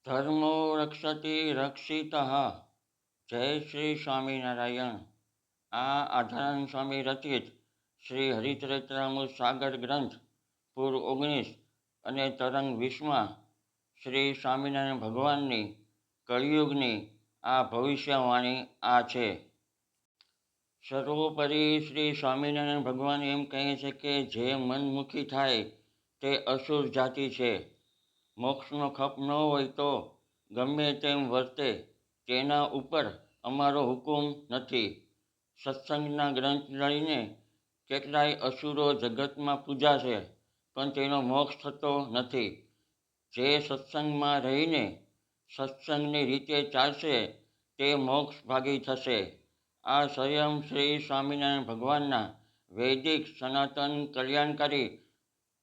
ધર્મો રક્ષતિ રક્ષિતઃ. જય શ્રી સ્વામિનારાયણ. આ આધારાનંદ સ્વામી રચિત શ્રી હરિચરિત્રામૃત સાગર ગ્રંથ પૂર 19 અને તરંગ 20માં શ્રી સ્વામિનારાયણ ભગવાનની કળિયુગની આ ભવિષ્યવાણી આ છે. સર્વોપરી શ્રી સ્વામિનારાયણ ભગવાન એમ કહે છે કે જે મનમુખી થાય તે અસુર જાતિ છે. મોક્ષનો ખપ ન હોય તો ગમે તેમ વર્તે તેના ઉપર અમારો હુકુમ નથી. સત્સંગના ગ્રંથ લઈને કેટલાય અસુરો જગતમાં પૂજાશે પણ તેનો મોક્ષ થતો નથી. જે સત્સંગમાં રહીને સત્સંગની રીતે ચાલશે તે મોક્ષ ભાગી થશે. આ સ્વયં શ્રી સ્વામિનારાયણ ભગવાનના વૈદિક સનાતન કલ્યાણકારી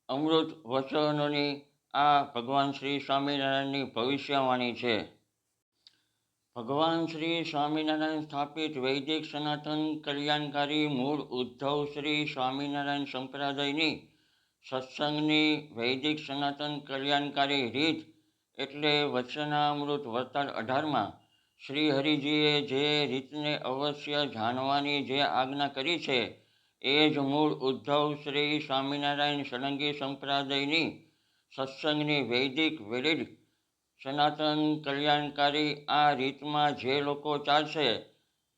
અમૃત વચનોની આ ભગવાન શ્રી સ્વામિનારાયણની ભવિષ્યવાણી છે. ભગવાન શ્રી સ્વામિનારાયણ સ્થાપિત વૈદિક સનાતન કલ્યાણકારી મૂળ ઉદ્ધવ શ્રી સ્વામિનારાયણ સંપ્રદાયની સત્સંગની વૈદિક સનાતન કલ્યાણકારી રીત એટલે વચનામૃત વરતાલ 18માં શ્રી હરિજીએ જે રીતને અવશ્ય જાણવાની જે આજ્ઞા કરી છે એ જ મૂળ ઉદ્ધવ શ્રી સ્વામિનારાયણ ષડંગી સંપ્રદાયની સત્સંગની વૈદિક વેલિડ સનાતન કલ્યાણકારી આ રીતમાં જે લોકો ચાલશે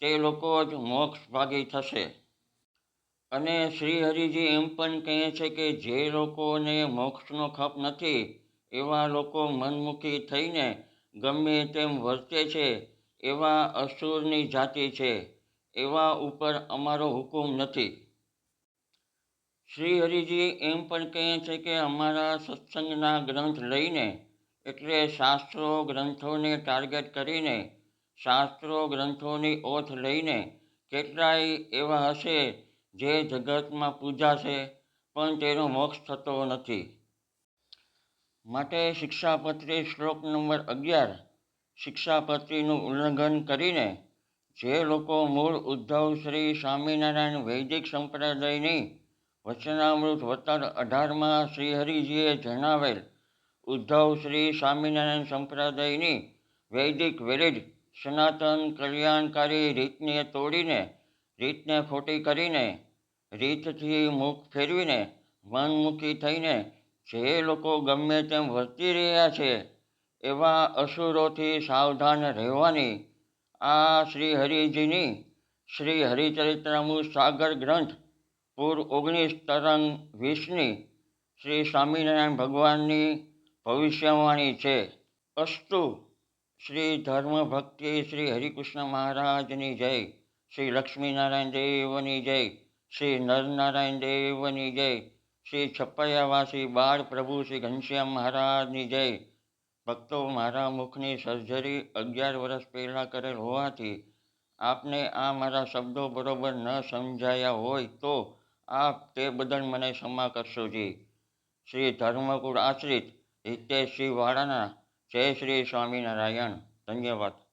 તે લોકો જ મોક્ષ ભાગી થશે. અને શ્રી હરિજી એમ પણ કહે છે કે જે લોકોને મોક્ષનો ખપ નથી એવા લોકો મનમુખી થઈને ગમે તેમ વર્તે છે એવા અસુરની જાતિ છે. એવા ઉપર અમારો હુકુમ નથી. શ્રી હરિજી એમ પણ કહે છે કે અમારા સત્સંગના ગ્રંથ લઈને એટલે શાસ્ત્રો ગ્રંથોને ટાર્ગેટ કરીને શાસ્ત્રો ગ્રંથોની ઓથ લઈને કેટલાય એવા હશે જે જગતમાં પૂજાશે પણ તેનો મોક્ષ થતો નથી. માટે શિક્ષાપત્રી શ્લોક નંબર 11 શિક્ષાપત્રીનું ઉલ્લંઘન કરીને જે લોકો મૂળ ઉદ્ધવ શ્રી સ્વામિનારાયણ વૈદિક સંપ્રદાયની વચનામૃત વરતાલ 18માં શ્રી હરિજીએ જણાવેલ ઉદ્ધવ શ્રી સ્વામિનારાયણ સંપ્રદાયની વૈદિક વેલિડ સનાતન કલ્યાણકારી રીતને તોડીને રીતને ખોટી કરીને રીતથી મુખ ફેરવીને મનમુખી થઈને જે લોકો ગમે તેમ વર્તી રહ્યા છે એવા અસુરોથી સાવધાન રહેવાની આ શ્રી હરિજીની શ્રી હરિચરિત્રામૃત સાગર ગ્રંથ પૂર 19 તરંગ 20ની શ્રી સ્વામિનારાયણ ભગવાનની ભવિષ્યવાણી છે. અસ્તુ. શ્રી ધર્મભક્તિ શ્રી હરિકૃષ્ણ મહારાજની જય. શ્રી લક્ષ્મીનારાયણ દેવની જય. શ્રી નરનારાયણ દેવની જય. શ્રી છપૈયાવાસી બાળ પ્રભુ શ્રી ઘનશ્યામ મહારાજની જય. ભક્તો, મારા મુખની સર્જરી 11 વર્ષ પહેલાં કરેલ હોવાથી આપને આ મારા શબ્દો બરોબર ન સમજાયા હોય તો આપ તે બદલ મને ક્ષમા કરશો જી. શ્રી ધર્મકુળ આશ્રિત હિતેશજી વાળાના જય શ્રી સ્વામિનારાયણ. ધન્યવાદ.